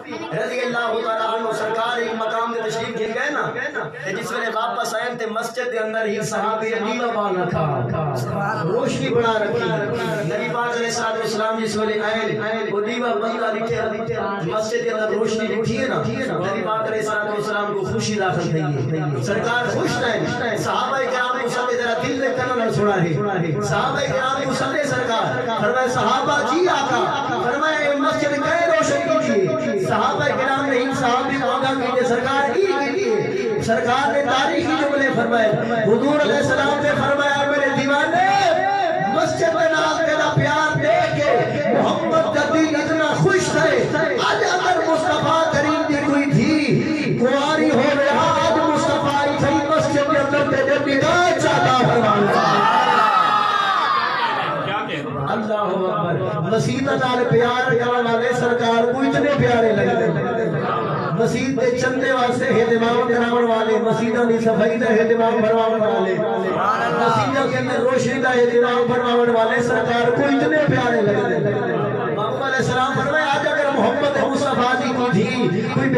رضی اللہ تعالیٰ عنہ سرکار ایک مقام میں تشریف لے گئے نا، جس ویلے واپس آئے تے مسجد کے اندر ہی صحابی دیوا بال رکھا، روشنی بنا رکھی۔ نبی پاک علیہ السلام جس ویلے آئے وہ دیوا بندہ لکھے مسجد کے اندر روشنی لکھی ہے نا، نبی پاک علیہ السلام کو خوشی داخل تھی ہے، سرکار خوش ہیں۔ صحابہ کرام کو سب ذرا دل سے کلمہ سنا ہے، صحابہ کرام کو سب سرکار فرمائے صحابہ جی آقا، فرمائے مسجد کئے روشن کیجئے، صحابہ کرام نے ان صحابی کو آگاہ کیجئے سرکار کی کیجئے۔ سرکار نے تاریخی جملے فرمائے، حضور علیہ السلام نے فرمایا میرے دیوانے مسجد میں ناز میرا پیار دے کے محمد کا دل اتنا خوش ہے، آج اگر مصطفیٰ کریم دی کوئی تھی کواری ہو رہا، آج مصطفیٰ ہی تھی مسجد کے اندر تیجے نگاہ چاہتا فرمایا اللہ اکبر۔ مسیدہ نال پیار کرنے والے سرکار کو اتنے پیارے لگتے، مسجد کے چندے واسطے اہتمام کراون والے، مسجدہ دی صفائی دا اہتمام فرماون والے، مسجدہ کے اندر روشنی دا اہتمام فرماون والے سرکار کو اتنے پیارے لگتے۔ محمد علیہ السلام فرمائے آج اگر محمد مصطفیٰ جی کی تھی کوئی